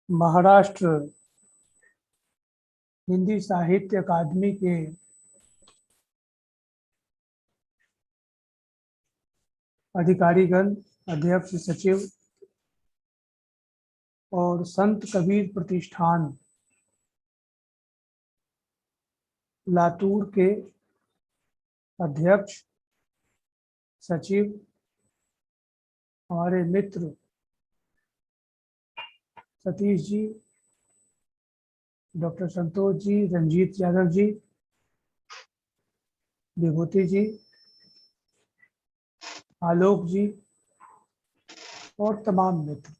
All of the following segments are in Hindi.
महाराष्ट्र हिंदी साहित्य अकादमी के अधिकारीगण, अध्यक्ष, सचिव और संत कबीर प्रतिष्ठान लातूर के अध्यक्ष, सचिव, हमारे मित्र सतीश जी, डॉक्टर संतोष जी, रंजीत यादव जी, विभूति जी, आलोक जी और तमाम मित्र,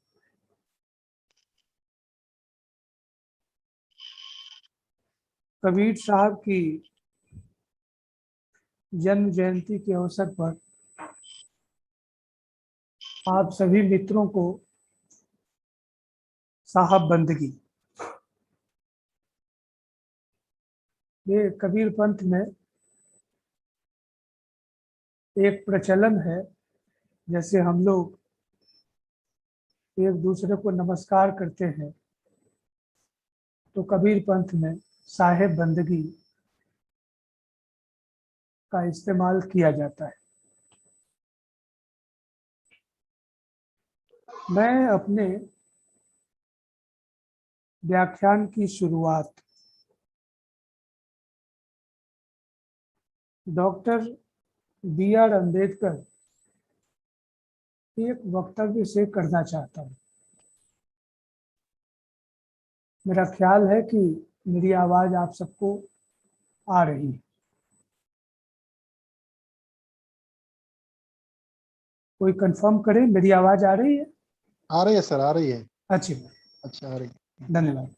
कबीर साहब की जन्म जयंती के अवसर पर आप सभी मित्रों को साहब बंदगी। ये कबीर पंथ में एक प्रचलन है, जैसे हम लोग एक दूसरे को नमस्कार करते हैं, तो कबीर पंथ में साहेब बंदगी का इस्तेमाल किया जाता है। मैं अपने व्याख्यान की शुरुआत डॉक्टर बी.आर. अम्बेडकर एक वक्तव्य से करना चाहता हूँ। मेरा ख्याल है कि मेरी आवाज आप सबको आ रही है। कोई कंफर्म करे, मेरी आवाज आ रही है? आ रही है सर, आ रही है। अच्छी, अच्छा, आ रही है। धन्यवाद।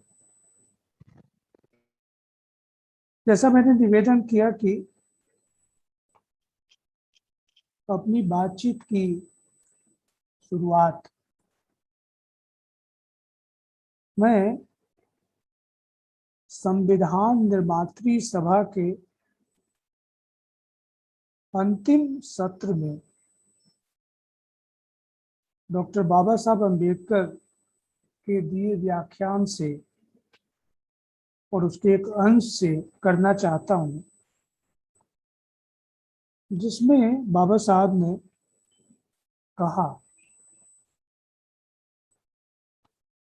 जैसा मैंने निवेदन किया कि अपनी बातचीत की शुरुआत मैं संविधान निर्मात्री सभा के अंतिम सत्र में डॉक्टर बाबा साहब अम्बेडकर के दिए व्याख्यान से और उसके एक अंश से करना चाहता हूं, जिसमें बाबा साहब ने कहा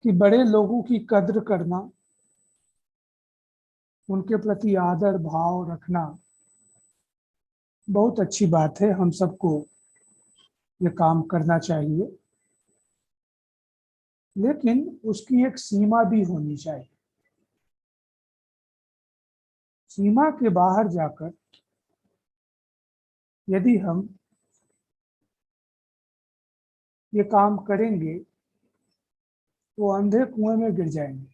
कि बड़े लोगों की कद्र करना, उनके प्रति आदर भाव रखना बहुत अच्छी बात है। हम सबको ये काम करना चाहिए, लेकिन उसकी एक सीमा भी होनी चाहिए। सीमा के बाहर जाकर यदि हम ये काम करेंगे तो अंधे कुएं में गिर जाएंगे।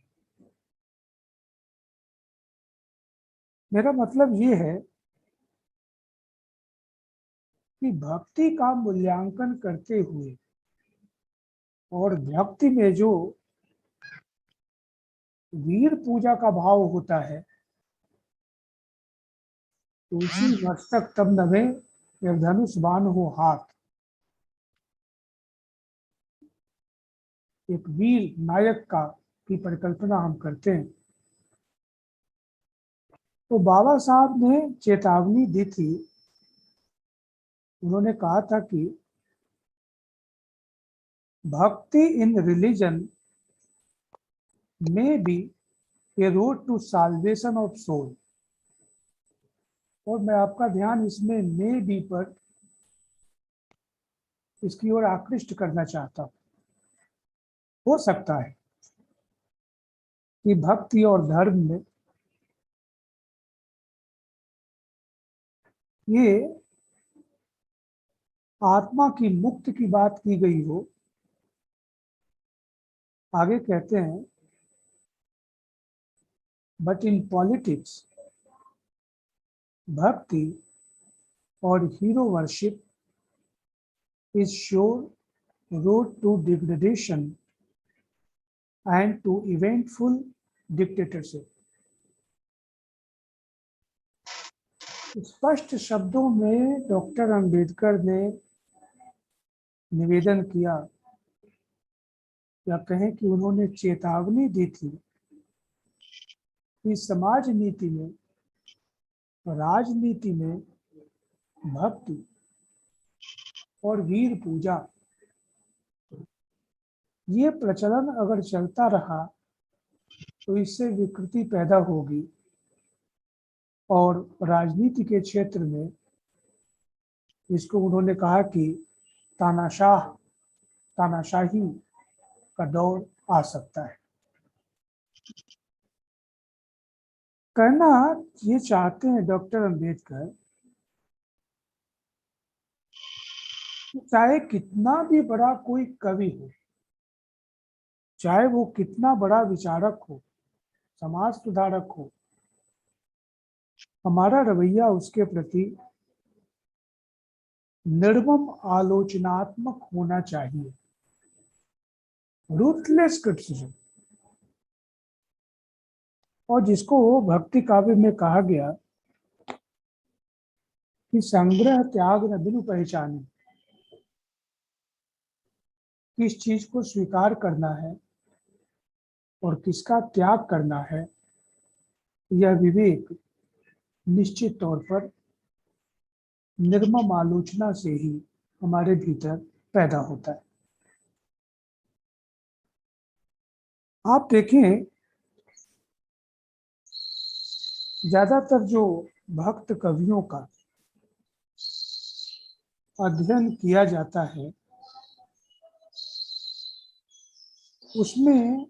मेरा मतलब ये है कि भक्ति का मूल्यांकन करते हुए और भक्ति में जो वीर पूजा का भाव होता है, तुलसी मस्तक तब नभे जब धनुष बाण हो हाथ। एक वीर नायक का की परिकल्पना हम करते हैं। तो बाबा साहब ने चेतावनी दी थी। उन्होंने कहा था कि bhakti in religion may be a road to salvation of soul. और मैं आपका ध्यान इसमें मे बी पर इसकी ओर आकृष्ट करना चाहता हूं। हो सकता है कि भक्ति और धर्म में ये आत्मा की मुक्ति की बात की गई हो। आगे कहते हैं, बट इन पॉलिटिक्स भक्ति और hero worship is sure road to degradation and to eventful dictatorship. स्पष्ट शब्दों में डॉक्टर अंबेडकर ने निवेदन किया या कहें कि उन्होंने चेतावनी दी थी कि समाज नीति में, राजनीति में भक्ति और वीर पूजा ये प्रचलन अगर चलता रहा तो इससे विकृति पैदा होगी और राजनीति के क्षेत्र में इसको उन्होंने कहा कि तानाशाही का दौर आ सकता है। कहना ये चाहते हैं डॉक्टर अंबेडकर, चाहे कितना भी बड़ा कोई कवि हो, चाहे वो कितना बड़ा विचारक हो, समाज सुधारक हो, हमारा रवैया उसके प्रति निर्मम आलोचनात्मक होना चाहिए, रूथलेस क्रिटिसिज्म। और जिसको भक्ति काव्य में कहा गया कि संग्रह त्याग न बिनु पहचाने, किस चीज को स्वीकार करना है और किसका त्याग करना है, यह विवेक निश्चित तौर पर निर्मम आलोचना से ही हमारे भीतर पैदा होता है। आप देखें, ज्यादातर जो भक्त कवियों का अध्ययन किया जाता है उसमें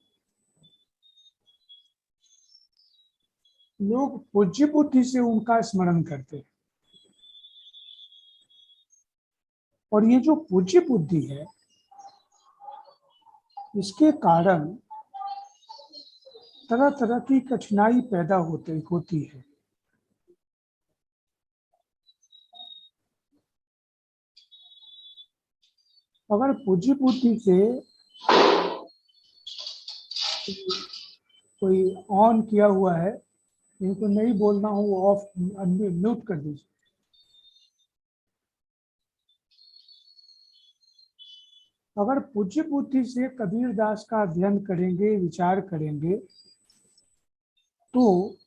लोग पूज्य बुद्धि से उनका स्मरण करते हैं। और ये जो पूज्य बुद्धि है, इसके कारण तरह तरह की कठिनाई पैदा होती है। अगर पूज्य बुद्धि से कोई ऑन किया हुआ है, इनको नहीं बोलना हो वो ऑफ म्यूट कर दीजिए। अगर पूज्य बुद्धि से कबीर दास का अध्ययन करेंगे, विचार करेंगे, तो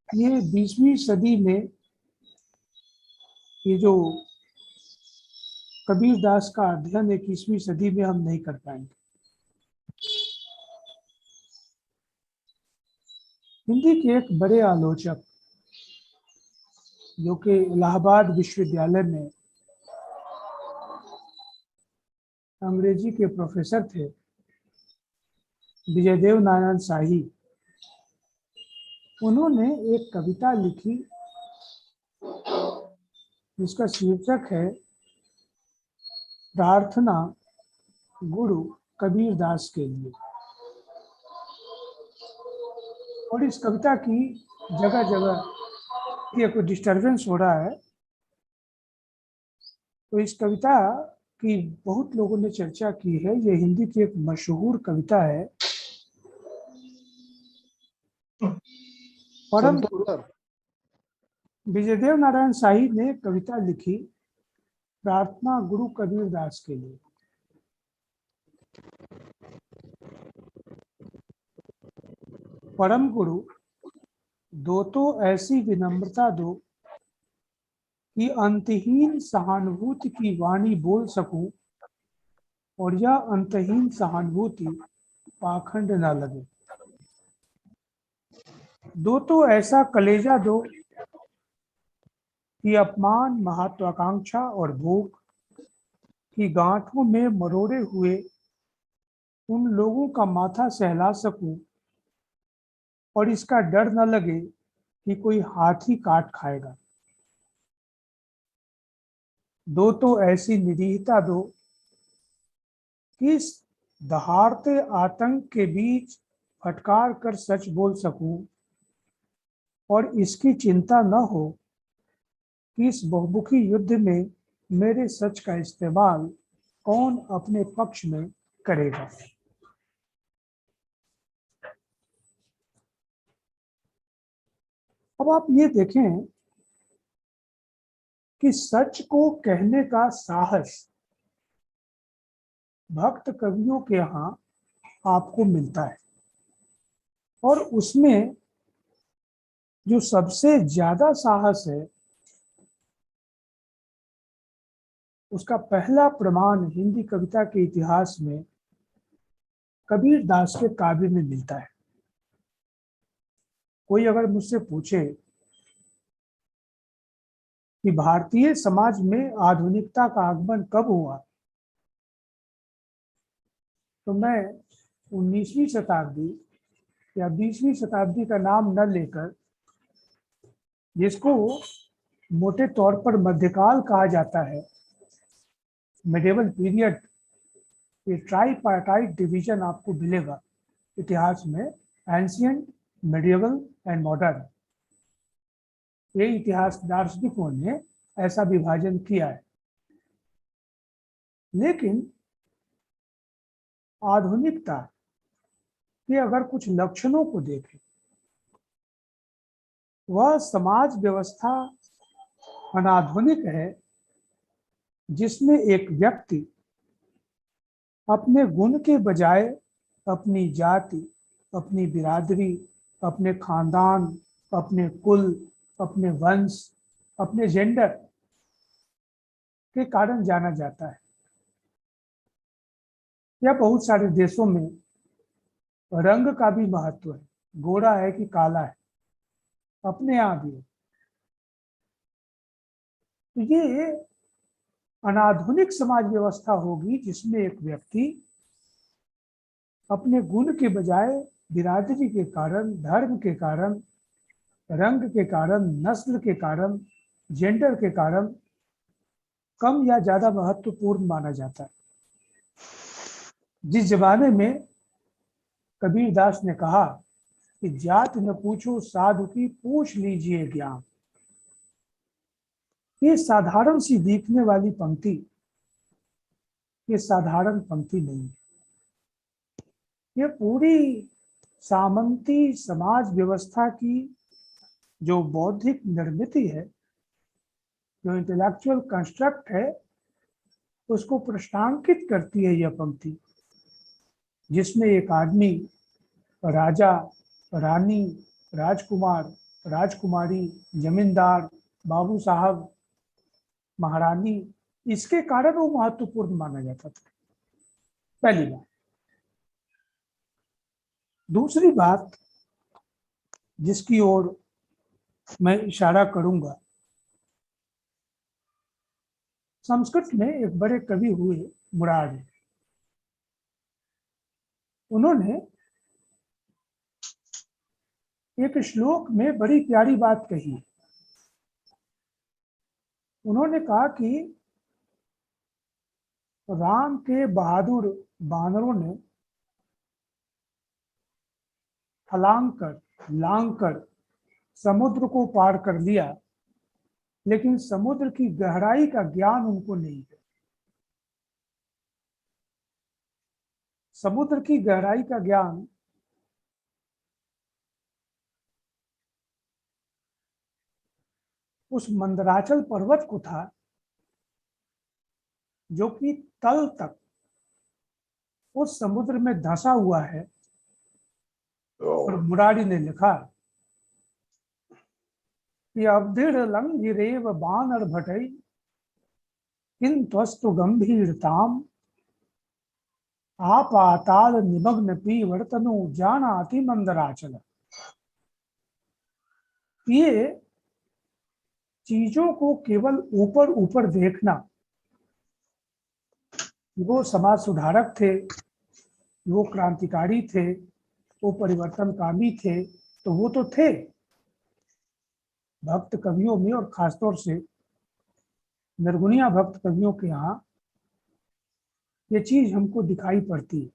ये 20वीं सदी में ये जो कबीर दास का अध्ययन 21वीं सदी में हम नहीं कर पाएंगे। हिंदी के एक बड़े आलोचक जो कि इलाहाबाद विश्वविद्यालय में अंग्रेजी के प्रोफेसर थे, विजयदेव नारायण शाही, उन्होंने एक कविता लिखी जिसका शीर्षक है प्रार्थना गुरु कबीर दास के लिए। और इस कविता की जगह जगह ये कोई डिस्टरबेंस हो रहा है, तो इस कविता की बहुत लोगों ने चर्चा की है। ये हिंदी की एक मशहूर कविता है। परम विजयदेव नारायण शाही ने कविता लिखी प्रार्थना गुरु कबीर दास के लिए। परम गुरु, दो तो ऐसी विनम्रता दो कि अंतहीन सहानुभूति की वाणी बोल सकूं और यह अंतहीन सहानुभूति पाखंड ना लगे। दो तो ऐसा कलेजा दो कि अपमान, महत्वाकांक्षा और भूख की गांठों में मरोड़े हुए उन लोगों का माथा सहला सकूं और इसका डर न लगे कि कोई हाथी काट खाएगा। दो तो ऐसी निरीहता दो कि इस दहाड़ते आतंक के बीच फटकार कर सच बोल सकूं और इसकी चिंता न हो कि इस बहुमुखी युद्ध में मेरे सच का इस्तेमाल कौन अपने पक्ष में करेगा। अब आप ये देखें कि सच को कहने का साहस भक्त कवियों के यहाँ आपको मिलता है, और उसमें जो सबसे ज्यादा साहस है उसका पहला प्रमाण हिंदी कविता के इतिहास में कबीर दास के काव्य में मिलता है। कोई अगर मुझसे पूछे कि भारतीय समाज में आधुनिकता का आगमन कब हुआ, तो मैं 19वीं शताब्दी या 20वीं शताब्दी का नाम न लेकर, जिसको मोटे तौर पर मध्यकाल कहा जाता है, मिडिवल पीरियड, ये ट्राईपार्टाइट डिवीजन आपको मिलेगा इतिहास में, एंशियंट, मिडिवल एंड मॉडर्न। ये इतिहास दार्शनिकों ने ऐसा विभाजन किया है। लेकिन आधुनिकता के अगर कुछ लक्षणों को देखें, वह समाज व्यवस्था अनाधुनिक है जिसमें एक व्यक्ति अपने गुण के बजाय अपनी जाति, अपनी बिरादरी, अपने खानदान, अपने कुल, अपने वंश, अपने जेंडर के कारण जाना जाता है। या बहुत सारे देशों में रंग का भी महत्व है, गोरा है कि काला है, अपने यहाँ भी है। तो ये अनाधुनिक समाज व्यवस्था होगी जिसमें एक व्यक्ति अपने गुण के बजाय बिरादरी के कारण, धर्म के कारण, रंग के कारण, नस्ल के कारण, जेंडर के कारण कम या ज्यादा महत्वपूर्ण माना जाता है। जिस जमाने में कबीर दास ने कहा कि जात न पूछो साधु की, पूछ लीजिए ज्ञान, ये साधारण सी दिखने वाली पंक्ति, ये साधारण पंक्ति नहीं है। ये पूरी सामंती समाज व्यवस्था की जो बौद्धिक निर्मित है, जो इंटेलेक्चुअल कंस्ट्रक्ट है, उसको प्रश्नांकित करती है यह पंक्ति, जिसमें एक आदमी, राजा, रानी, राजकुमार, राजकुमारी, जमींदार, बाबू साहब, महारानी, इसके कारण वो महत्वपूर्ण माना जाता था। पहली बात। दूसरी बात जिसकी ओर मैं इशारा करूंगा, संस्कृत में एक बड़े कवि हुए मुरारी, उन्होंने एक श्लोक में बड़ी प्यारी बात कही। उन्होंने कहा कि राम के बहादुर बानरों ने छलांग कर, लांग कर समुद्र को पार कर लिया, लेकिन समुद्र की गहराई का ज्ञान उनको नहीं है। समुद्र की गहराई का ज्ञान उस मंदराचल पर्वत को था जो कि तल तक उस समुद्र में धंसा हुआ है। और मुरारी ने लिखा कि अवधिर लंघिरेव बानर भटई, किंतु गंभीरताम, आपाताल निमग्न पी वर्तनु जानाति मंदराचल। ये चीजों को केवल ऊपर ऊपर देखना, वो समाज सुधारक थे, वो क्रांतिकारी थे, वो परिवर्तनकामी थे, तो वो तो थे भक्त कवियों में, और खासतौर से निर्गुणिया भक्त कवियों के यहाँ ये चीज हमको दिखाई पड़ती है।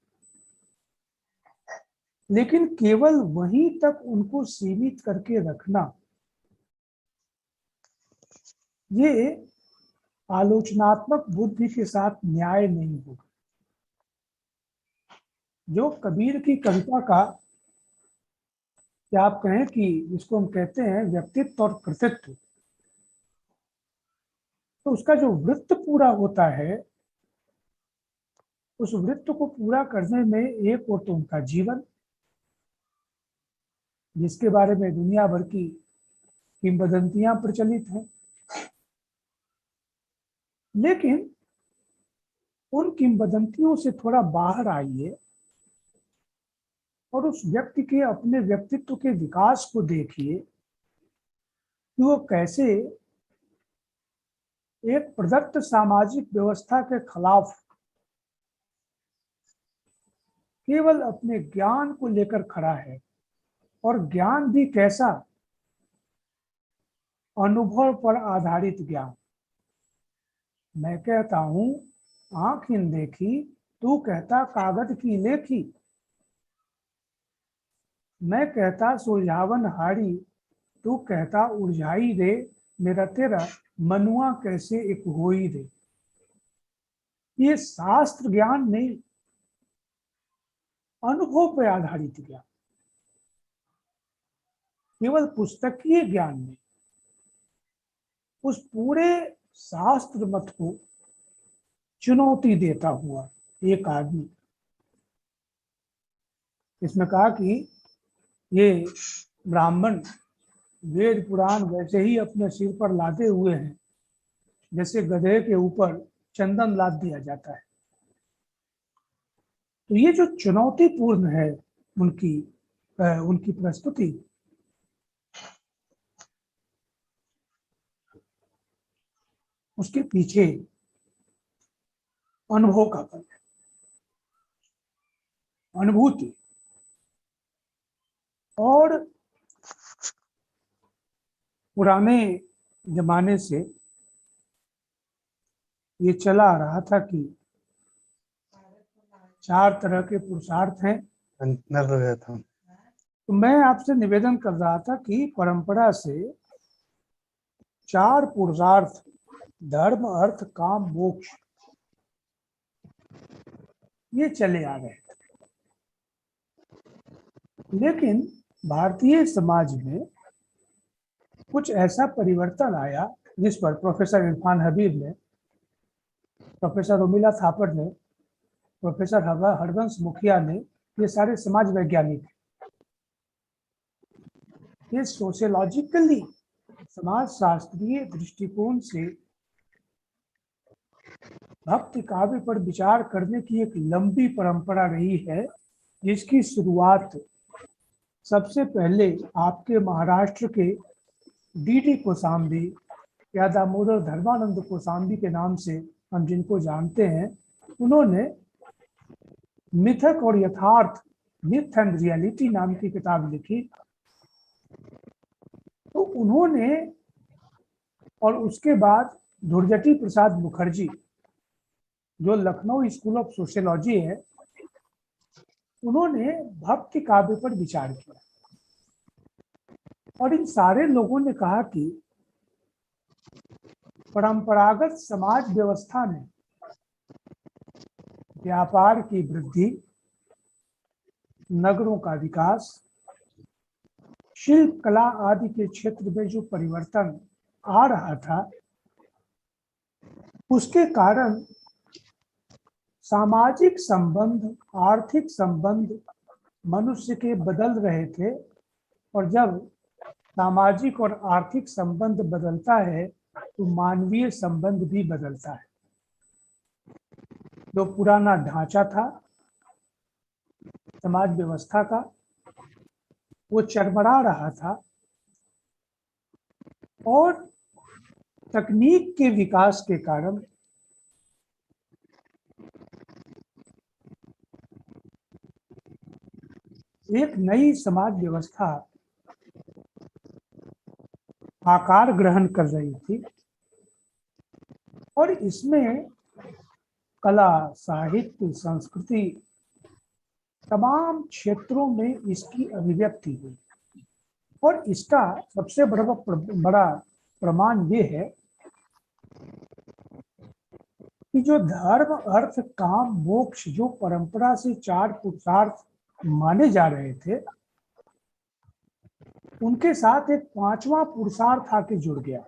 लेकिन केवल वहीं तक उनको सीमित करके रखना, ये आलोचनात्मक बुद्धि के साथ न्याय नहीं होगा। जो कबीर की कविता का, क्या आप कहें कि जिसको हम कहते हैं व्यक्तित्व और कृतित्व, तो उसका जो वृत्त पूरा होता है उस वृत्त को पूरा करने में एक और तो उनका जीवन, जिसके बारे में दुनिया भर की किंवदंतियां प्रचलित हैं, लेकिन उन किंवदंतियों से थोड़ा बाहर आइए और उस व्यक्ति के अपने व्यक्तित्व के विकास को देखिए कि वो कैसे एक प्रदत्त सामाजिक व्यवस्था के खिलाफ केवल अपने ज्ञान को लेकर खड़ा है, और ज्ञान भी कैसा, अनुभव पर आधारित ज्ञान। मैं कहता हूं आंख इन देखी, तू कहता कागज की लेखी। मैं कहता सुलझावन हारी, तू कहता उलझाई रे। मेरा तेरा मनुआ कैसे एक होई रे। ये शास्त्र ज्ञान नहीं, अनुभव पर आधारित ज्ञान, केवल पुस्तकीय ज्ञान नहीं। उस पूरे शास्त्र मत को चुनौती देता हुआ एक आदमी, इसमें कहा कि ये ब्राह्मण वेद पुराण वैसे ही अपने सिर पर लादे हुए हैं जैसे गधे के ऊपर चंदन लाद दिया जाता है। तो ये जो चुनौतीपूर्ण है उनकी प्रस्तुति, उसके पीछे अनुभव का बल है, अनुभूति। और पुराने जमाने से ये चला आ रहा था कि 4 तरह के पुरुषार्थ हैं। अंदर हो गया था। तो मैं आपसे निवेदन कर रहा था कि परंपरा से 4 पुरुषार्थ, धर्म अर्थ काम मोक्ष, ये चले आ रहे थे, लेकिन भारतीय समाज में कुछ ऐसा परिवर्तन आया जिस पर प्रोफेसर इरफान हबीब ने, प्रोफेसर उर्मिला थापर ने, प्रोफेसर हरवंश मुखिया ने, ये सारे समाज वैज्ञानिक, ये सोशियोलॉजिकली समाज शास्त्रीय दृष्टिकोण से भक्ति काव्य पर विचार करने की एक लंबी परंपरा रही है, जिसकी शुरुआत सबसे पहले आपके महाराष्ट्र के डी कोसांबी या दामोदर धर्मानंद कोसांबी के नाम से हम जिनको जानते हैं, उन्होंने मिथक और यथार्थ, मिथ एंड रियलिटी नाम की किताब लिखी। तो उन्होंने, और उसके बाद धुरजटी प्रसाद मुखर्जी जो लखनऊ स्कूल ऑफ सोशियोलॉजी है, उन्होंने भक्ति काव्य पर विचार किया। और इन सारे लोगों ने कहा कि परंपरागत समाज व्यवस्था में व्यापार की वृद्धि, नगरों का विकास, शिल्प कला आदि के क्षेत्र में जो परिवर्तन आ रहा था, उसके कारण सामाजिक संबंध, आर्थिक संबंध मनुष्य के बदल रहे थे। और जब सामाजिक और आर्थिक संबंध बदलता है तो मानवीय संबंध भी बदलता है। जो पुराना ढांचा था समाज व्यवस्था का, वो चरमरा रहा था, और तकनीक के विकास के कारण एक नई समाज व्यवस्था आकार ग्रहण कर रही थी, और इसमें कला, साहित्य, संस्कृति, तमाम क्षेत्रों में इसकी अभिव्यक्ति हुई। और इसका सबसे बड़ा प्रमाण ये है कि जो धर्म अर्थ काम मोक्ष, जो परंपरा से 4 पुरुषार्थ माने जा रहे थे, उनके साथ एक 5वां पुरुषार्थ आके जुड़ गया।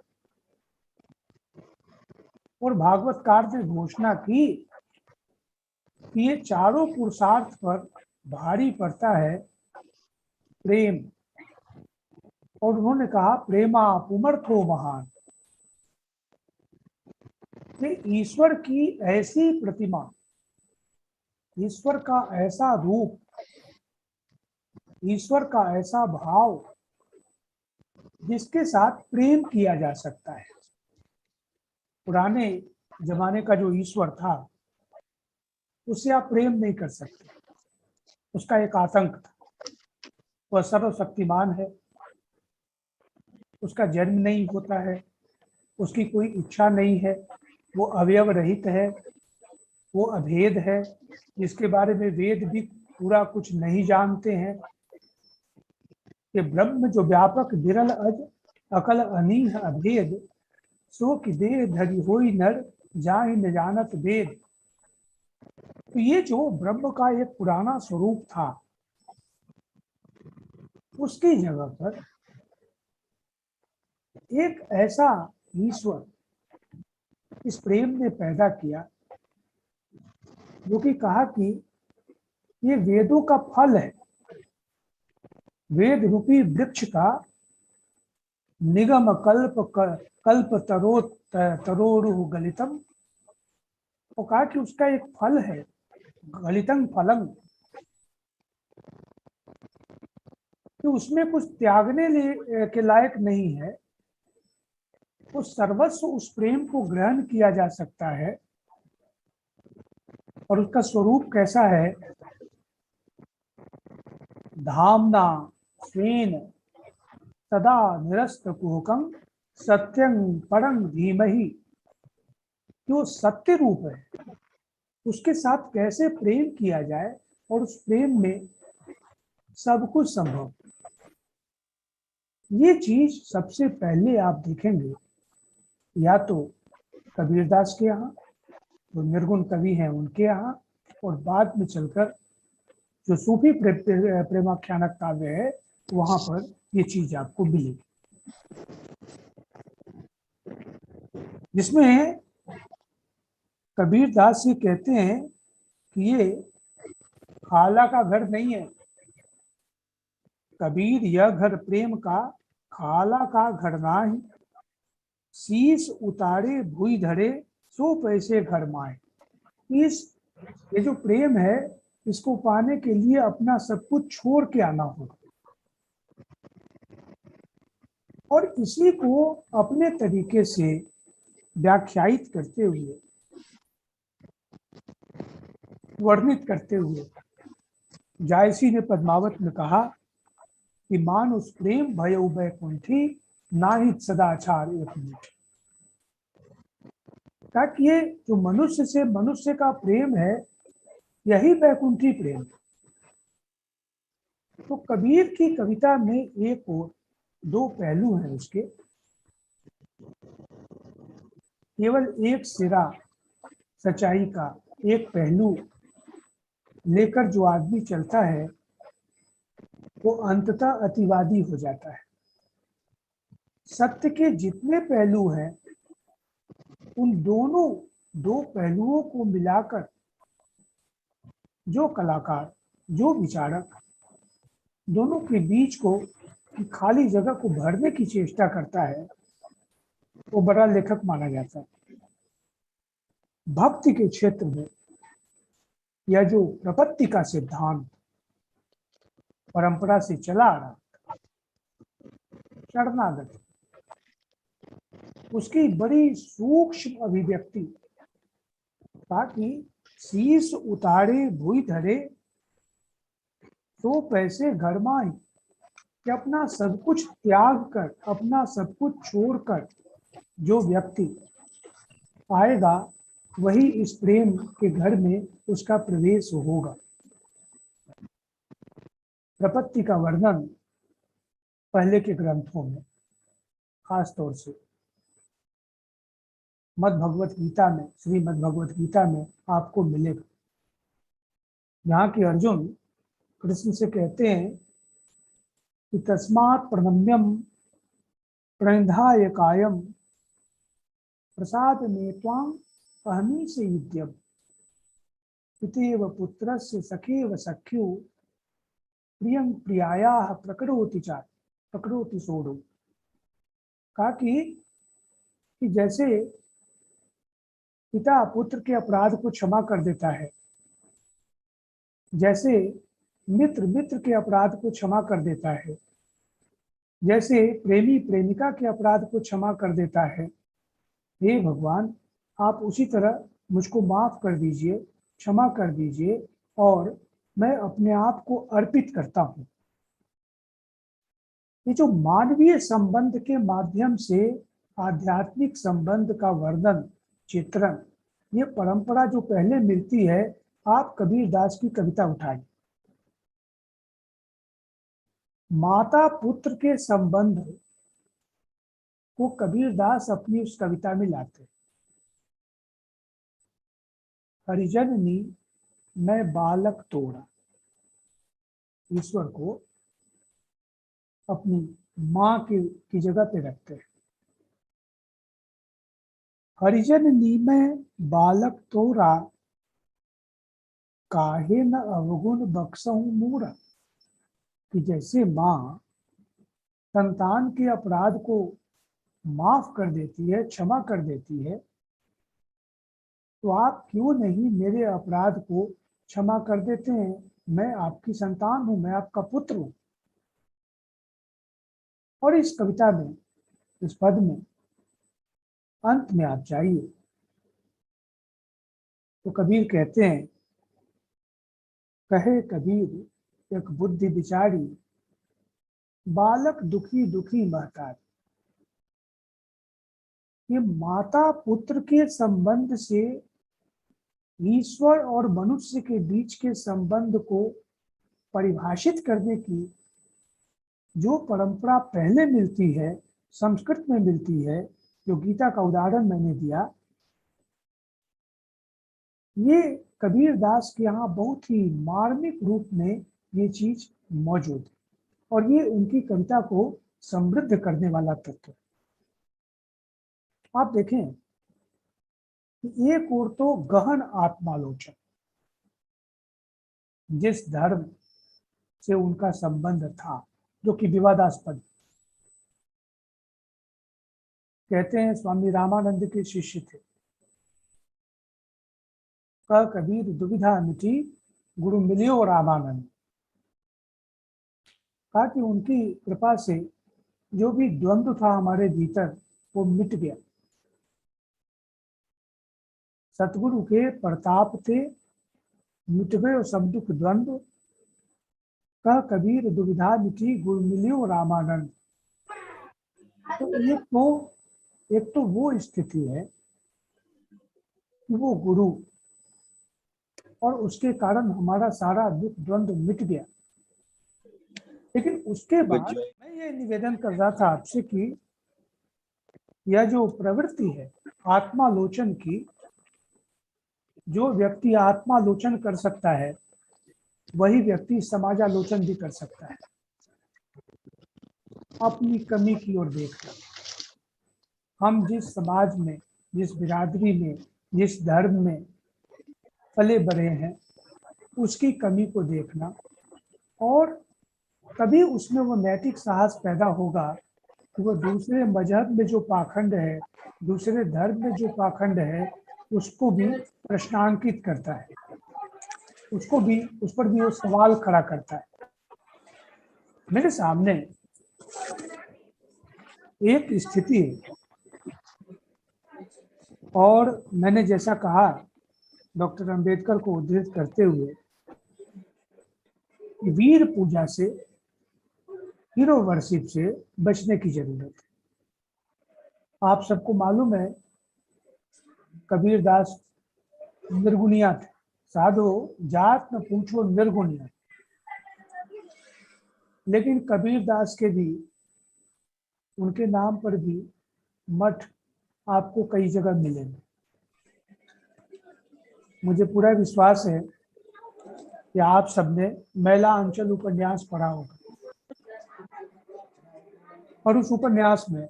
और भागवतकार ने घोषणा की कि ये चारों पुरुषार्थ पर भारी पड़ता है प्रेम। और उन्होंने कहा प्रेमा पुमर्थो महान, कि ईश्वर की ऐसी प्रतिमा, ईश्वर का ऐसा रूप, ईश्वर का ऐसा भाव जिसके साथ प्रेम किया जा सकता है। पुराने जमाने का जो ईश्वर था उससे आप प्रेम नहीं कर सकते, उसका एक आतंक था। वह सर्वशक्तिमान है, उसका जन्म नहीं होता है, उसकी कोई इच्छा नहीं है, वो अवयव रहित है, वो अभेद है, जिसके बारे में वेद भी पूरा कुछ नहीं जानते हैं। कि ब्रह्म जो व्यापक विरल अज अकल अनीह अभेद, सो कि देह धरि होई नर जाहि न जानत वेद। तो ये जो ब्रह्म का एक पुराना स्वरूप था, उसकी जगह पर एक ऐसा ईश्वर इस प्रेम ने पैदा किया, जो कि कहा कि ये वेदों का फल है, वेद रूपी वृक्ष का निगम कल्प तरोरु गलितम। वो कहा कि उसका एक फल है, गलितंग फलंग, कि उसमें कुछ त्यागने के लायक नहीं है। वो सर्वस्व उस प्रेम को ग्रहण किया जा सकता है। और उसका स्वरूप कैसा है? धामना स्वेन सदा निरस्त कुहकं सत्यं परं धीमहि। जो सत्य रूप है, उसके साथ कैसे प्रेम किया जाए और उस प्रेम में सब कुछ संभव। ये चीज सबसे पहले आप देखेंगे या तो कबीरदास के यहाँ, जो निर्गुण कवि हैं उनके यहाँ, और बाद में चलकर जो सूफी प्रेमाख्यानक काव्य है वहां पर ये चीज आपको मिलेगी, जिसमें कबीरदास जी कहते हैं कि ये खाला का घर नहीं है। कबीर यह घर प्रेम का खाला का घर नाही, शीश उतारे भुई धरे सो पैसे घर माए। इस ये जो प्रेम है, इसको पाने के लिए अपना सब कुछ छोड़ के आना होगा, और इसी को अपने तरीके से व्याख्यायित करते हुए, वर्णित करते हुए जायसी ने पद्मावत में कहा कि मानुष प्रेम भयउ बैकुंठी नाहित सदाचार एक मीठ। ताकि ये जो मनुष्य से मनुष्य का प्रेम है, यही बैकुंठी प्रेम। तो कबीर की कविता में एक और दो पहलू हैं उसके। केवल एक सिरा सच्चाई का एक पहलू लेकर जो आदमी चलता है, वो अंततः अतिवादी हो जाता है। सत्य के जितने पहलू हैं, उन दोनों दो पहलुओं को मिलाकर जो कलाकार, जो विचारक दोनों के बीच को की खाली जगह को भरने की चेष्टा करता है, वो बड़ा लेखक माना जाता है। भक्ति के क्षेत्र में यह जो प्रपत्ति का सिद्धांत परंपरा से चला आ रहा, शरणागति, उसकी बड़ी सूक्ष्म अभिव्यक्ति, ताकि शीश उतारे भुई धरे तो पैसे घर माई, कि अपना सब कुछ त्याग कर, अपना सब कुछ छोड़कर जो व्यक्ति आएगा, वही इस प्रेम के घर में उसका प्रवेश होगा। प्रपत्ति का वर्णन पहले के ग्रंथों में, खास तौर से मद्भगवत गीता में, श्रीमद् भगवत गीता में आपको मिलेगा। यहाँ की अर्जुन कृष्ण से कहते हैं कि तस्मात् प्रणम्यम प्रणिधाय कायम प्रसाद में त्वां अहमी से युध्यम। पितेव पुत्रस्य सखेव सख्यु प्रियं प्रियायाः प्रकटोति सोढुम्। कहा कि जैसे पिता पुत्र के अपराध को क्षमा कर देता है, जैसे मित्र मित्र के अपराध को क्षमा कर देता है, जैसे प्रेमी प्रेमिका के अपराध को क्षमा कर देता है, हे भगवान आप उसी तरह मुझको माफ कर दीजिए, क्षमा कर दीजिए और मैं अपने आप को अर्पित करता हूं। ये जो मानवीय संबंध के माध्यम से आध्यात्मिक संबंध का वर्णन, चित्रण, ये परंपरा जो पहले मिलती है, आप कबीरदास की कविता उठाइए। माता पुत्र के संबंध को कबीरदास अपनी उस कविता में लाते। हरिजननी मैं बालक तोड़ा, ईश्वर को अपनी मां की जगह पे रखते हैं। हरिजननी मैं बालक तोड़ा, काहे न अवगुण बख्शहूं मूढ़ा। कि जैसे मां संतान के अपराध को माफ कर देती है, क्षमा कर देती है, तो आप क्यों नहीं मेरे अपराध को क्षमा कर देते हैं? मैं आपकी संतान हूं, मैं आपका पुत्र हूं। और इस कविता में, इस पद में अंत में आप जाइए तो कबीर कहते हैं, कहे कबीर एक बुद्धि बिचारी, बालक दुखी दुखी महतारी। ये माता पुत्र के संबंध से ईश्वर और मनुष्य के बीच के संबंध को परिभाषित करने की जो परंपरा पहले मिलती है, संस्कृत में मिलती है, जो गीता का उदाहरण मैंने दिया, ये कबीरदास के यहाँ बहुत ही मार्मिक रूप में ये चीज मौजूद है और ये उनकी कविता को समृद्ध करने वाला तत्व है। आप देखें कि एक ओर तो गहन आत्मालोचन, जिस धर्म से उनका संबंध था जो कि विवादास्पद, कहते हैं स्वामी रामानंद के शिष्य थे, कह कबीर दुविधा मिटी गुरु मिलियो रामानंद। कहा कि उनकी कृपा से जो भी द्वंद्व था हमारे भीतर वो मिट गया। सतगुरु के प्रताप से मिट गए सब दुख द्वंद्व, कह कबीर दुविधा मिटी गुरु मिलियो रामानंद। तो एक तो वो स्थिति है कि वो गुरु और उसके कारण हमारा सारा दुख द्वंद्व मिट गया। लेकिन उसके बाद मैं ये निवेदन कर रहा था आपसे कि यह जो प्रवृत्ति है आत्मालोचन की, जो व्यक्ति आत्मालोचन कर सकता है वही व्यक्ति समाजालोचन भी कर सकता है। अपनी कमी की ओर देखना, हम जिस समाज में, जिस बिरादरी में, जिस धर्म में पले बड़े हैं, उसकी कमी को देखना, और तभी उसमें वो नैतिक साहस पैदा होगा कि वो दूसरे मजहब में जो पाखंड है, दूसरे धर्म में जो पाखंड है, उसको भी प्रश्नांकित करता है, उसको भी, उस पर भी वो सवाल खड़ा करता है। मेरे सामने एक स्थिति है और मैंने जैसा कहा डॉक्टर अंबेडकर को उद्धृत करते हुए, वीर पूजा से, हीरो वर्शिप से बचने की जरूरत है। आप सबको मालूम है कबीरदास निर्गुणिया थे, साधो जात न पूछो निर्गुणिया। लेकिन कबीरदास के भी, उनके नाम पर भी मठ आपको कई जगह मिलेंगे। मुझे पूरा विश्वास है कि आप सबने मैला अंचल उपन्यास पढ़ा होगा और उस उपन्यास में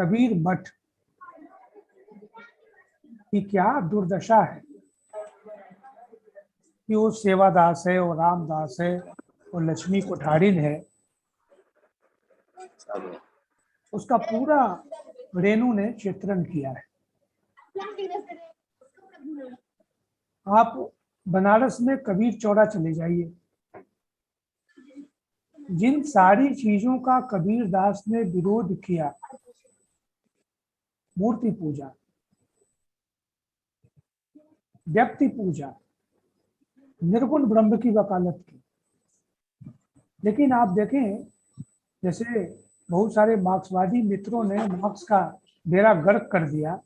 कबीर मठ की क्या दुर्दशा है कि वो सेवादास है और रामदास है और लक्ष्मी कोठारिन है, उसका पूरा रेणु ने चित्रण किया है। आप बनारस में कबीर चौरा चले जाइए, जिन सारी चीजों का कबीर दास ने विरोध किया, मूर्ति पूजा, व्यक्ति पूजा, निर्गुण ब्रह्म की वकालत की, लेकिन आप देखें जैसे बहुत सारे मार्क्सवादी मित्रों ने मार्क्स का बेड़ा गर्क कर दिया,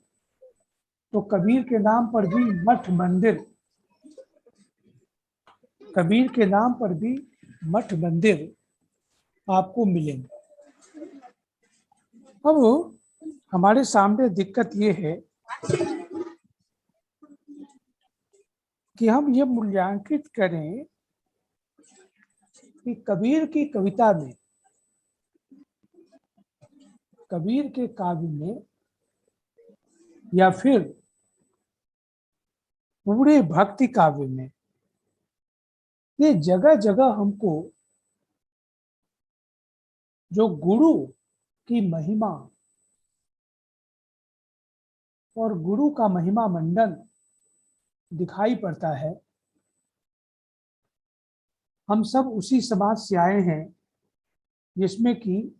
तो कबीर के नाम पर भी मठ मंदिर, कबीर के नाम पर भी मठ मंदिर आपको मिलेंगे। अब हमारे सामने दिक्कत ये है कि हम ये मूल्यांकित करें कि कबीर की कविता में, कबीर के काव्य में, या फिर पूरे भक्ति काव्य में, ये जगह जगह हमको जो गुरु की महिमा और गुरु का महिमा मंडन दिखाई पड़ता है। हम सब उसी समाज से आए हैं जिसमें कि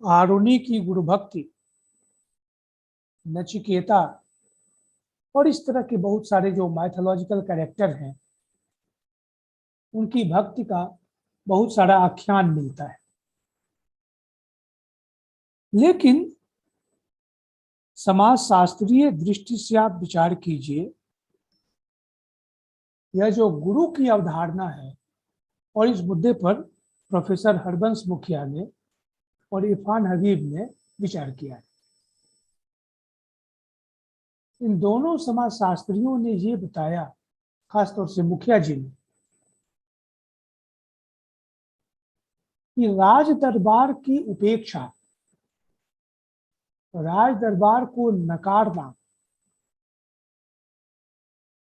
आरुणि की गुरु भक्ति, नचिकेता और इस तरह के बहुत सारे जो माइथोलॉजिकल कैरेक्टर हैं, उनकी भक्ति का बहुत सारा आख्यान मिलता है। लेकिन समाज शास्त्रीय दृष्टि से आप विचार कीजिए, यह जो गुरु की अवधारणा है, और इस मुद्दे पर प्रोफेसर हरबंस मुखिया ने और इरफान हबीब ने विचार किया है। इन दोनों समाज शास्त्रियों ने ये बताया, खासतौर से मुखिया जी ने, कि राज दरबार की उपेक्षा, राज दरबार को नकारना,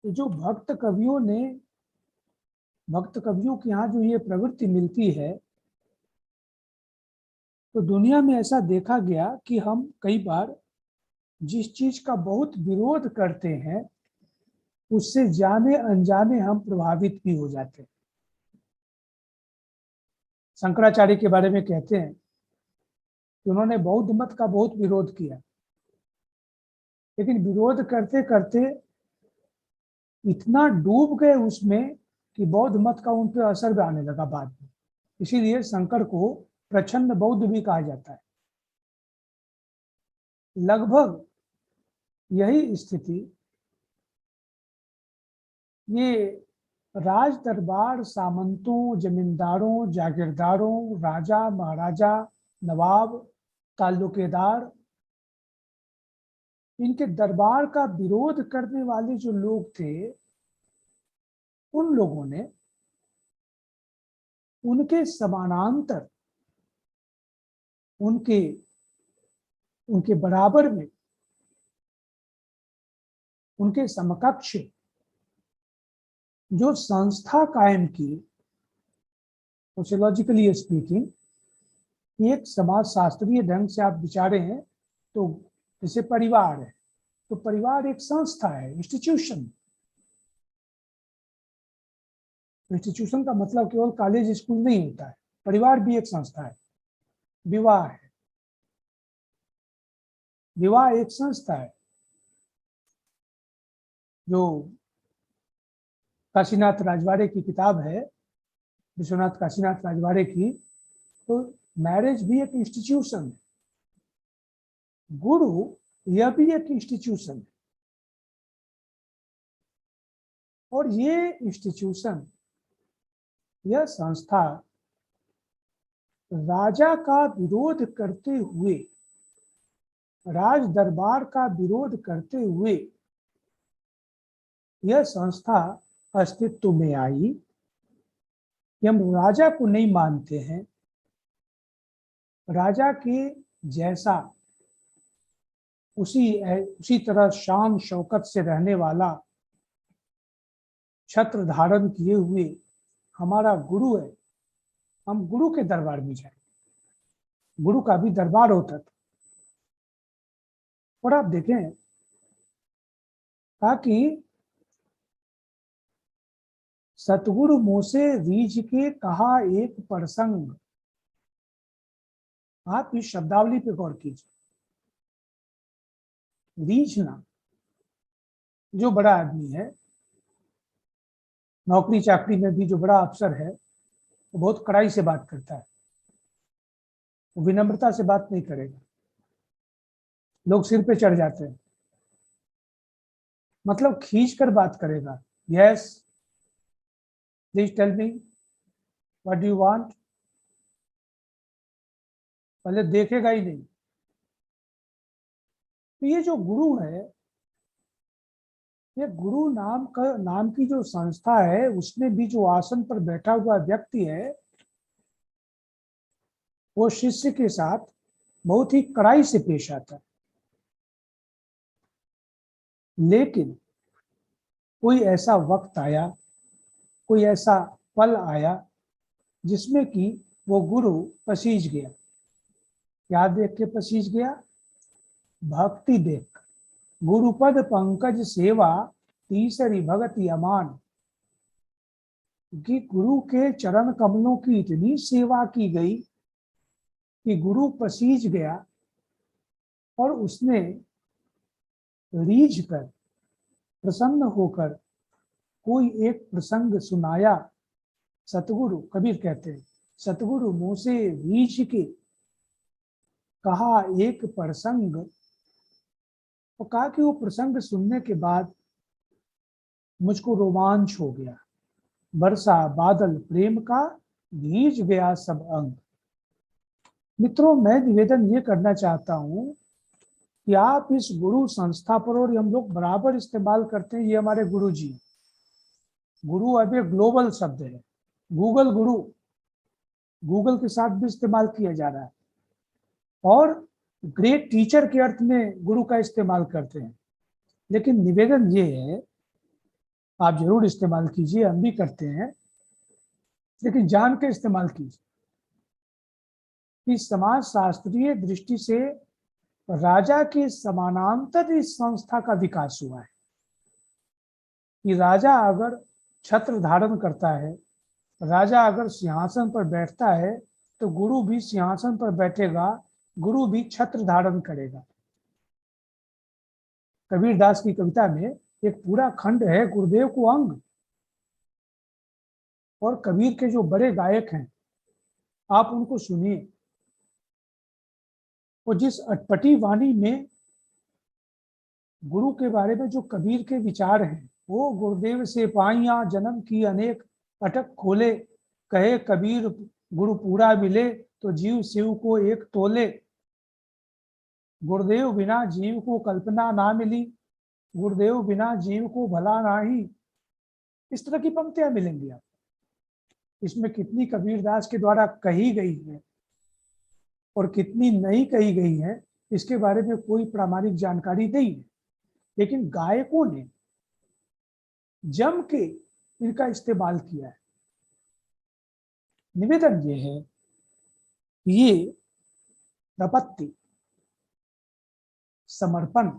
जो भक्त कवियों के यहाँ जो ये प्रवृत्ति मिलती है, तो दुनिया में ऐसा देखा गया कि हम कई बार जिस चीज का बहुत विरोध करते हैं, उससे जाने अनजाने हम प्रभावित भी हो जाते हैं। शंकराचार्य के बारे में कहते हैं कि उन्होंने बौद्ध मत का बहुत विरोध किया, लेकिन विरोध करते करते इतना डूब गए उसमें कि बौद्ध मत का उन पर असर भी आने लगा बाद में। इसीलिए शंकर को प्रच्छन्न बौद्ध भी कहा जाता है। लगभग यही स्थिति ये राज दरबार, सामंतों, जमींदारों, जागीरदारों, राजा महाराजा, नवाब, ताल्लुकेदार, इनके दरबार का विरोध करने वाले जो लोग थे, उन लोगों ने उनके समानांतर, उनके बराबर में, उनके समकक्ष जो संस्था कायम की, सोशियोलॉजिकली स्पीकिंग, एक समाज शास्त्रीय ढंग से आप विचारे हैं तो जैसे परिवार है, तो परिवार एक संस्था है, इंस्टीट्यूशन। इंस्टीट्यूशन का मतलब केवल कॉलेज स्कूल नहीं होता है, परिवार भी एक संस्था है। विवाह है, विवाह एक संस्था है। जो काशीनाथ राजवाड़े की किताब है, विश्वनाथ काशीनाथ राजवाड़े की, तो मैरिज भी एक इंस्टीट्यूशन है, गुरु यह भी एक इंस्टीट्यूशन है। और ये इंस्टीट्यूशन, यह संस्था राजा का विरोध करते हुए, राज दरबार का विरोध करते हुए यह संस्था अस्तित्व में आई कि हम राजा को नहीं मानते हैं, राजा के जैसा उसी तरह शान शौकत से रहने वाला छत्र धारण किए हुए हमारा गुरु है, हम गुरु के दरबार में जाए। गुरु का भी दरबार होता था। और आप देखें ताकि सतगुरु मोसे रीझ के कहा एक प्रसंग, आप इस शब्दावली पे गौर कीजिए। रीझना, जो बड़ा आदमी है, नौकरी चाकरी में भी जो बड़ा अफसर है, वो बहुत कड़ाई से बात करता है, वो विनम्रता से बात नहीं करेगा, लोग सिर पे चढ़ जाते हैं, मतलब खींच कर बात करेगा। Yes, please tell me what do you want, पहले देखेगा ही नहीं। तो ये जो गुरु है, ये गुरु नाम की जो संस्था है, उसमें भी जो आसन पर बैठा हुआ व्यक्ति है, वो शिष्य के साथ बहुत ही कड़ाई से पेश आता है। लेकिन कोई ऐसा वक्त आया, कोई ऐसा पल आया जिसमें कि वो गुरु पसीज गया। क्या देख के पसीज गया? भक्ति देख। गुरुपद पंकज सेवा तीसरी भगति अमान, कि गुरु के चरण कमलों की इतनी सेवा की गई कि गुरु पसीज गया और उसने रीझ कर, प्रसन्न होकर कोई एक प्रसंग सुनाया। सतगुरु, कबीर कहते हैं, सतगुरु मुंह से रीझ के कहा एक प्रसंग, तो कहा कि वो प्रसंग सुनने के बाद मुझको रोमांच हो गया, बरसा बादल प्रेम का, भीज गया सब अंग। मित्रों, मैं निवेदन ये करना चाहता हूं कि आप इस गुरु संस्था पर, और हम लोग बराबर इस्तेमाल करते हैं, ये हमारे गुरु जी। गुरु अब एक ग्लोबल शब्द है, गूगल गुरु, गूगल के साथ भी इस्तेमाल किया जा रहा है, और ग्रेट टीचर के अर्थ में गुरु का इस्तेमाल करते हैं। लेकिन निवेदन ये है, आप जरूर इस्तेमाल कीजिए, हम भी करते हैं, लेकिन जान के इस्तेमाल कीजिए कि समाज शास्त्रीय दृष्टि से राजा के समानांतर इस संस्था का विकास हुआ है। कि राजा अगर छत्र धारण करता है, राजा अगर सिंहासन पर बैठता है, तो गुरु भी सिंहासन पर बैठेगा, गुरु भी छत्र धारण करेगा। कबीर दास की कविता में एक पूरा खंड है गुरुदेव को अंग। और कबीर के जो बड़े गायक हैं, आप उनको सुनिए, और जिस अटपटी वाणी में गुरु के बारे में जो कबीर के विचार हैं, वो गुरुदेव से पाइया जन्म की अनेक अटक खोले, कहे कबीर गुरु पूरा मिले, तो जीव शिव को एक तोले। गुरुदेव बिना जीव को कल्पना ना मिली, गुरुदेव बिना जीव को भला नाही। इस तरह की पंक्तियां मिलेंगी आप। इसमें कितनी कबीरदास के द्वारा कही गई है और कितनी नहीं कही गई है, इसके बारे में कोई प्रामाणिक जानकारी नहीं है, लेकिन गायकों ने जम के इनका इस्तेमाल किया है। निवेदन ये है, ये प्रपत्ति, समर्पण,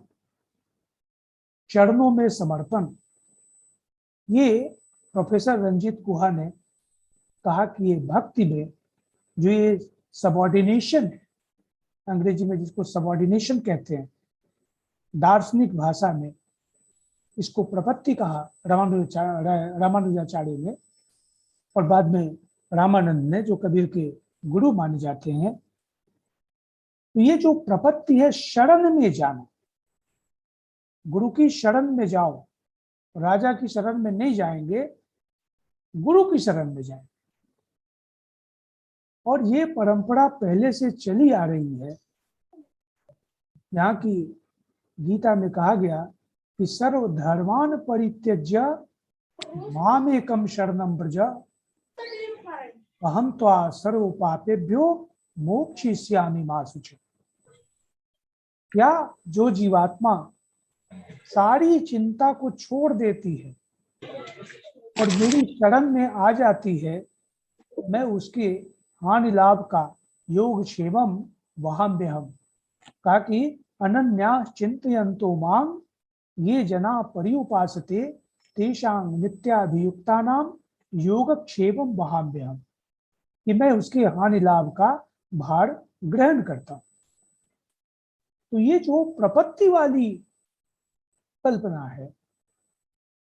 चरणों में समर्पण, ये प्रोफेसर रंजीत गुहा ने कहा कि ये भक्ति में जो ये सबऑर्डिनेशन है, अंग्रेजी में जिसको सबऑर्डिनेशन कहते हैं, दार्शनिक भाषा में इसको प्रपत्ति कहा रामानुजाचार्य ने, और बाद में रामानंद ने, जो कबीर के गुरु माने जाते हैं। तो ये जो प्रपत्ति है, शरण में जाना, गुरु की शरण में जाओ, राजा की शरण में नहीं जाएंगे, गुरु की शरण में जाएंगे। और ये परंपरा पहले से चली आ रही है। यहाँ की गीता में कहा गया कि सर्वधर्मान परित्यज्य मामेकम शरणं व्रज, अहम त्वा सर्व पापेभ्यो मोक्षयिष्यामि मा शुचि। क्या जो जीवात्मा सारी चिंता को छोड़ देती है, और मेरी शरण में आ जाती है, मैं उसके हानि लाभ का योग क्षेमम वहाम्यहम। कहा कि अनन्या चिंतयन्तो मां ये जना पर्युपासते तेषां नित्याभियुक्तानां योगक्षेमम वहाम्यहम, कि मैं उसके हानि लाभ का भार ग्रहण करता हूं। तो ये जो प्रपत्ति वाली कल्पना है,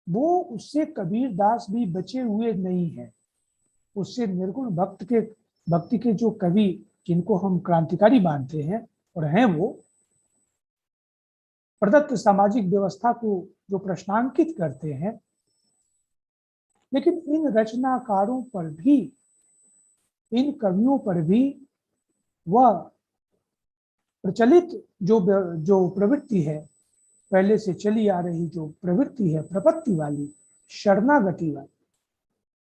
वो उससे कबीर दास भी बचे हुए नहीं है। उससे निर्गुण भक्ति के जो कवि, जिनको हम क्रांतिकारी मानते हैं और हैं, वो प्रदत्त सामाजिक व्यवस्था को जो प्रश्नांकित करते हैं, लेकिन इन रचनाकारों पर भी, इन कवियों पर भी वह प्रचलित जो प्रवृत्ति है, पहले से चली आ रही जो प्रवृत्ति है प्रपत्ति वाली, शरणागति वाली,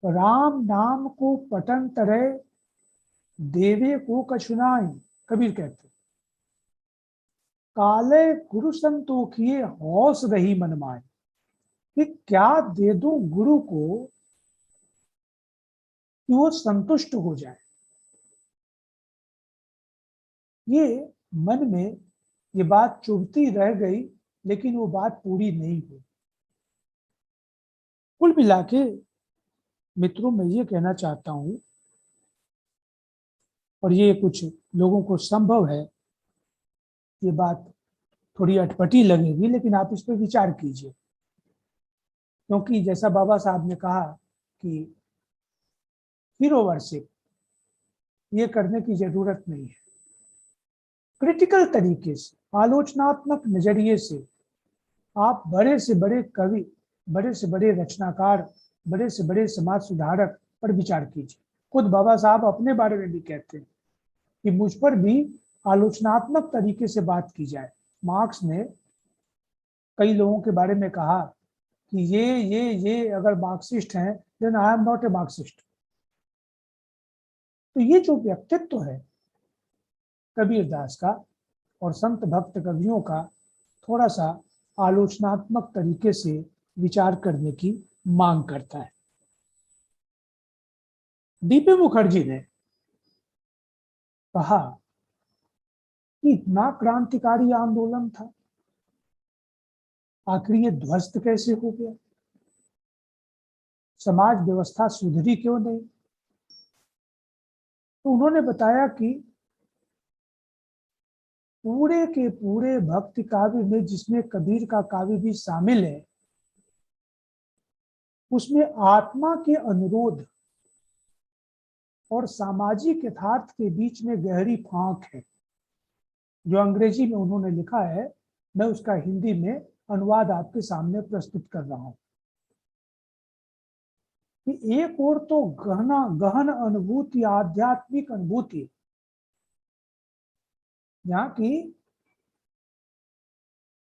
राम नाम को पटन तरह देवे को कछुनाई, कबीर कहते, काले गुरु संतोखिए हौस रही मनमाए, कि क्या दे दो गुरु को कि वो संतुष्ट हो जाए। ये मन में ये बात चुभती रह गई, लेकिन वो बात पूरी नहीं हुई। कुल मिला के मित्रों, मैं ये कहना चाहता हूं, और ये कुछ लोगों को संभव है ये बात थोड़ी अटपटी लगेगी, लेकिन आप इस पर विचार कीजिए, क्योंकि जैसा बाबा साहब ने कहा कि हीरो वर्शिप ये करने की जरूरत नहीं है। क्रिटिकल तरीके से, आलोचनात्मक नजरिए से आप बड़े से बड़े कवि, बड़े से बड़े रचनाकार, बड़े से बड़े समाज सुधारक पर विचार कीजिए। खुद बाबा साहब अपने बारे में भी कहते हैं कि मुझ पर भी आलोचनात्मक तरीके से बात की जाए। मार्क्स ने कई लोगों के बारे में कहा कि ये अगर मार्क्सिस्ट हैं, then I am not a Marxist. तो ये जो व्यक्तित्व है कबीर दास का और संत भक्त कवियों का, थोड़ा सा आलोचनात्मक तरीके से विचार करने की मांग करता है। डीपी मुखर्जी ने कहा कि इतना क्रांतिकारी आंदोलन था, आखिर ये ध्वस्त कैसे हो गया, समाज व्यवस्था सुधरी क्यों नहीं। तो उन्होंने बताया कि पूरे के पूरे भक्ति काव्य में, जिसमें कबीर का काव्य भी शामिल है, उसमें आत्मा के अनुरोध और सामाजिक यथार्थ के बीच में गहरी फांक है। जो अंग्रेजी में उन्होंने लिखा है, मैं उसका हिंदी में अनुवाद आपके सामने प्रस्तुत कर रहा हूं कि एक और तो गहन अनुभूति, आध्यात्मिक अनुभूति, यहाँ की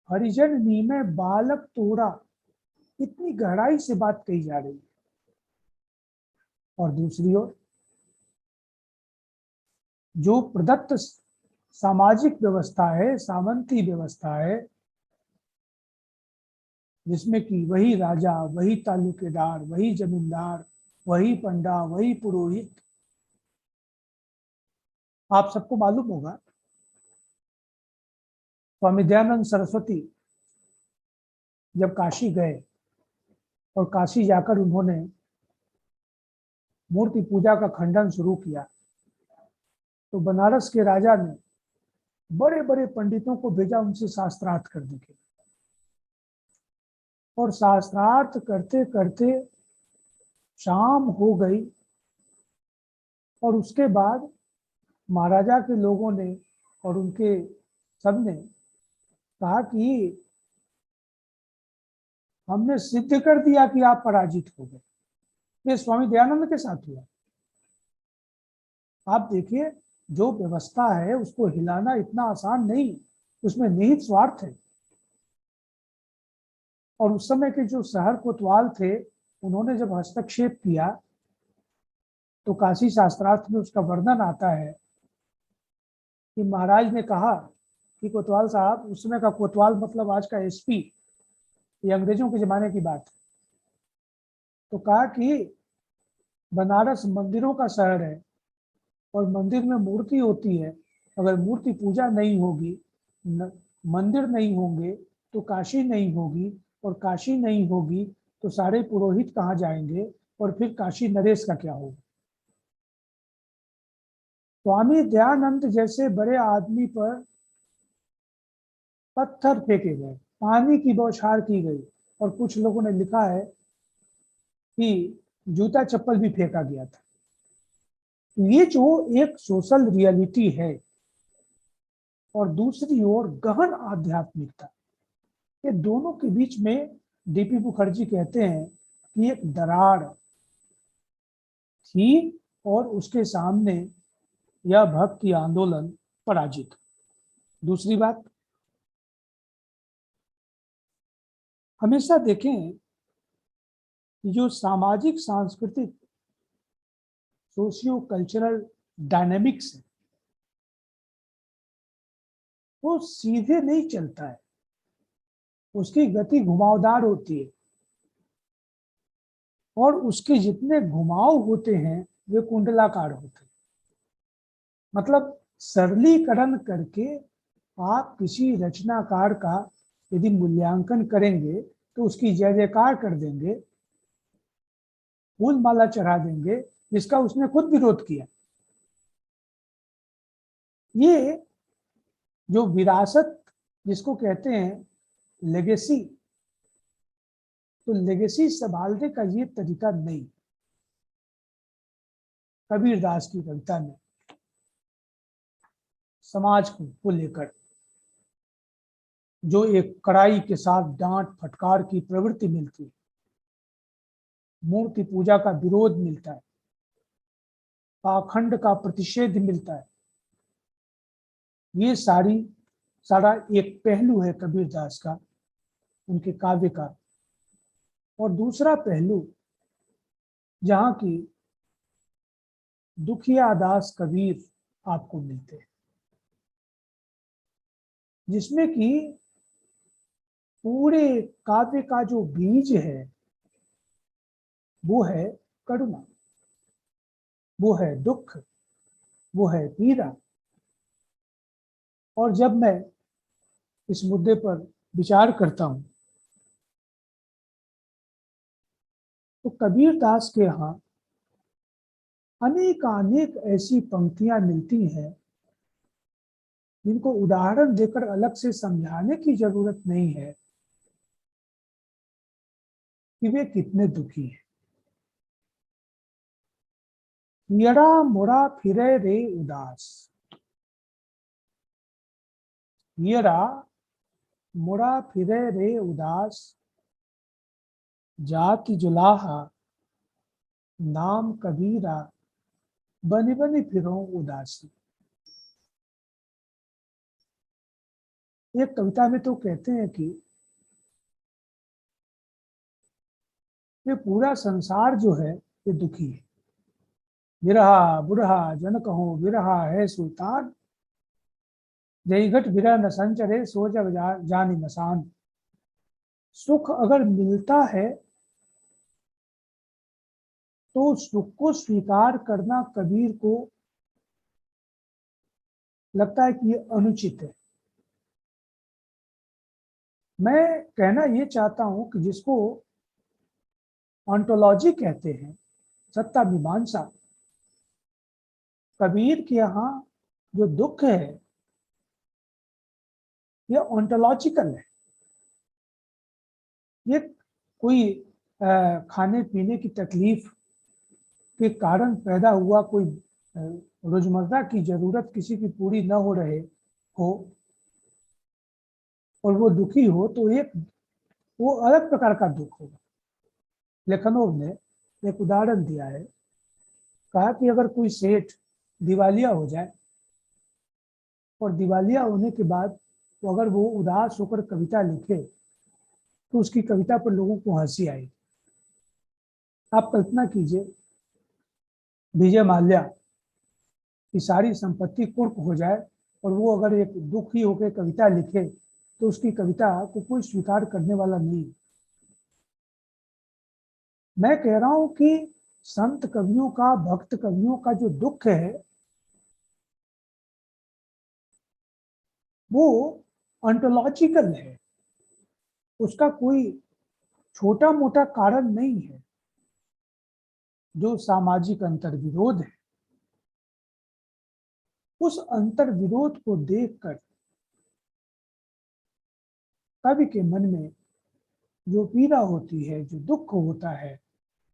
हरिजन नीमे बालक तोड़ा, इतनी गहराई से बात कही जा रही है, और दूसरी ओर जो प्रदत्त सामाजिक व्यवस्था है, सामंती व्यवस्था है, जिसमें कि वही राजा, वही तालुकेदार, वही जमींदार, वही पंडा, वही पुरोहित। आप सबको मालूम होगा, स्वामी दयानंद सरस्वती जब काशी गए और काशी जाकर उन्होंने मूर्ति पूजा का खंडन शुरू किया, तो बनारस के राजा ने बड़े बड़े पंडितों को भेजा उनसे शास्त्रार्थ करने के लिए, और शास्त्रार्थ करते करते शाम हो गई, और उसके बाद महाराजा के लोगों ने और उनके सबने कहा कि हमने सिद्ध कर दिया कि आप पराजित हो गए। ये स्वामी दयानंद के साथ हुआ। आप देखिए, जो व्यवस्था है उसको हिलाना इतना आसान नहीं, उसमें निहित स्वार्थ है। और उस समय के जो शहर कोतवाल थे, उन्होंने जब हस्तक्षेप किया, तो काशी शास्त्रार्थ में उसका वर्णन आता है कि महाराज ने कहा कि कोतवाल साहब, उस समय का कोतवाल मतलब आज का एसपी, ये अंग्रेजों के जमाने की बात है, तो कहा कि बनारस मंदिरों का शहर है और मंदिर में मूर्ति होती है, अगर मूर्ति पूजा नहीं होगी, मंदिर नहीं होंगे तो काशी नहीं होगी, और काशी नहीं होगी तो सारे पुरोहित कहाँ जाएंगे, और फिर काशी नरेश का क्या होगा। स्वामी दयानंद जैसे बड़े आदमी पर पत्थर फेंके गए, पानी की बौछार की गई, और कुछ लोगों ने लिखा है कि जूता चप्पल भी फेंका गया था। ये जो एक सोशल रियलिटी है और दूसरी ओर गहन आध्यात्मिकता, ये दोनों के बीच में डीपी मुखर्जी कहते हैं कि एक दरार थी और उसके सामने यह भक्ति आंदोलन पराजित। दूसरी बात, हमेशा देखें जो सामाजिक सांस्कृतिक सोशियो कल्चरल डायनेमिक्स है वो सीधे नहीं चलता है, उसकी गति घुमावदार होती है, और उसके जितने घुमाव होते हैं वे कुंडलाकार होते हैं। मतलब सरलीकरण करके आप किसी रचनाकार का यदि मूल्यांकन करेंगे तो उसकी जय जयकार कर देंगे, फूल माला चढ़ा देंगे, जिसका उसने खुद विरोध किया। ये जो विरासत जिसको कहते हैं लेगेसी, तो लेगेसी संभालने का ये तरीका नहीं। कबीरदास की कविता में समाज को लेकर जो एक कड़ाई के साथ डांट फटकार की प्रवृत्ति मिलती है, मूर्ति पूजा का विरोध मिलता है, पाखंड का प्रतिषेध मिलता है, ये सारा एक पहलू है कबीरदास का, उनके काव्य का। और दूसरा पहलू जहां की दुखिया दास कबीर आपको मिलते हैं, जिसमें कि पूरे काव्य का जो बीज है वो है करुणा, वो है दुख, वो है पीड़ा। और जब मैं इस मुद्दे पर विचार करता हूं तो कबीरदास के यहाँ अनेक ऐसी पंक्तियां मिलती हैं जिनको उदाहरण देकर अलग से समझाने की जरूरत नहीं है कि वे कितने दुखी हैं। हियरा मोरा फिरे रे उदास, हियरा मोरा फिरे रे उदास, जाति जुलाहा नाम कबीरा, बनी बनी फिरो उदासी। एक कविता में तो कहते हैं कि ये पूरा संसार जो है ये दुखी है। बिरहा बुरहा जन कहो बिरहा है सुल्तान, जय घट बिरह न संचरे सो जग जानी मसान। सुख अगर मिलता है तो सुख को स्वीकार करना कबीर को लगता है कि ये अनुचित है। मैं कहना ये चाहता हूं कि जिसको ऑन्टोलॉजी कहते हैं, सत्ता मीमांसा, कबीर के यहाँ जो दुख है ये ऑन्टोलॉजिकल है। ये कोई खाने पीने की तकलीफ के कारण पैदा हुआ कोई रोजमर्रा की जरूरत किसी की पूरी न हो रहे हो और वो दुखी हो तो एक वो अलग प्रकार का दुख होगा। लेखनोव ने एक उदाहरण दिया है, कहा कि अगर कोई सेठ दिवालिया हो जाए और दिवालिया होने के बाद तो अगर वो उदास होकर कविता लिखे तो उसकी कविता पर लोगों को हंसी आएगी। आप कल्पना कीजिए विजय माल्या की सारी संपत्ति कुर्क हो जाए और वो अगर एक दुखी होकर कविता लिखे तो उसकी कविता को कोई स्वीकार करने वाला नहीं। मैं कह रहा हूं कि संत कवियों का, भक्त कवियों का जो दुख है वो ऑन्टोलॉजिकल है, उसका कोई छोटा मोटा कारण नहीं है। जो सामाजिक अंतर्विरोध है, उस अंतर्विरोध को देखकर कवि के मन में जो पीड़ा होती है, जो दुख होता है,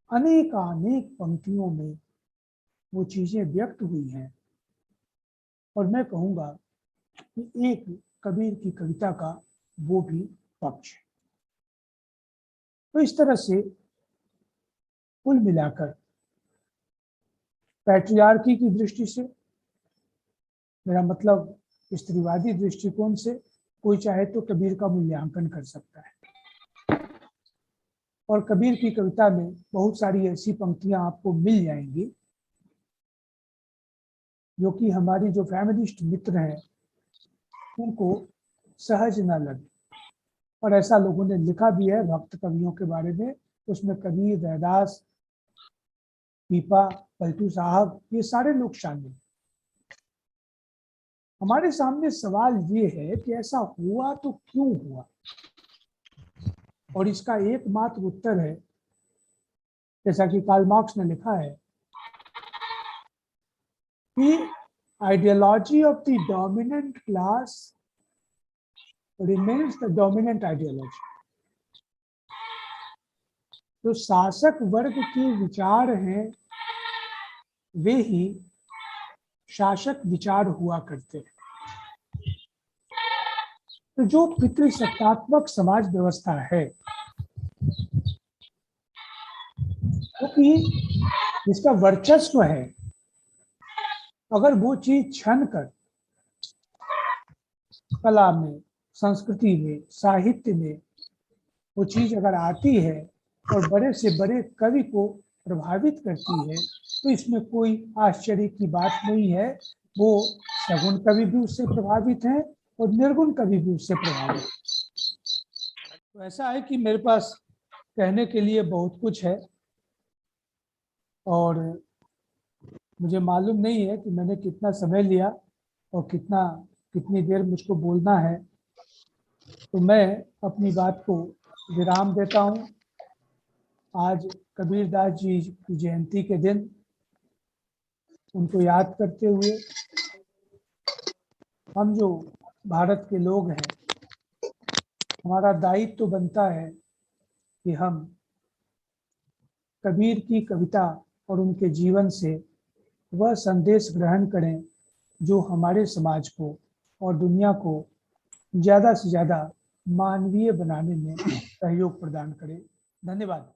अनेक पंक्तियों में वो चीजें व्यक्त हुई हैं। और मैं कहूँगा कि एक कबीर की कविता का वो भी पक्ष है। तो इस तरह से कुल मिलाकर पैट्रियार्की की दृष्टि से, मेरा मतलब स्त्रीवादी दृष्टिकोण से, कोई चाहे तो कबीर का मूल्यांकन कर सकता है। और कबीर की कविता में बहुत सारी ऐसी पंक्तियां आपको मिल जाएंगी जो कि हमारी जो फैमिलिस्ट मित्र हैं उनको सहज न लगे। और ऐसा लोगों ने लिखा भी है भक्त कवियों के बारे में। उसमें कबीर, रैदास, पीपा, पलटू साहब, ये सारे लोग शामिल। हमारे सामने सवाल ये है कि ऐसा हुआ तो क्यों हुआ, और इसका एकमात्र उत्तर है, जैसा कि कार्ल मार्क्स ने लिखा है, कि ideology of the dominant class remains the dominant ideology. जो शासक वर्ग के विचार हैं वे ही शासक विचार हुआ करते हैं। तो जो पितृसत्तात्मक समाज व्यवस्था है, क्योंकि जिसका वर्चस्व है, अगर वो चीज छन कर कला में, संस्कृति में, साहित्य में वो चीज अगर आती है और बड़े से बड़े कवि को प्रभावित करती है, तो इसमें कोई आश्चर्य की बात नहीं है। वो सगुण कवि भी उससे प्रभावित हैं और निर्गुण कवि भी उससे प्रभावित। तो ऐसा है कि मेरे पास कहने के लिए बहुत कुछ है और मुझे मालूम नहीं है कि मैंने कितना समय लिया और कितनी देर मुझको बोलना है। तो मैं अपनी बात को विराम देता हूँ। आज कबीरदास जी की जयंती के दिन उनको याद करते हुए हम जो भारत के लोग हैं, हमारा दायित्व तो बनता है कि हम कबीर की कविता और उनके जीवन से वह संदेश ग्रहण करें जो हमारे समाज को और दुनिया को ज़्यादा से ज़्यादा मानवीय बनाने में सहयोग प्रदान करे। धन्यवाद।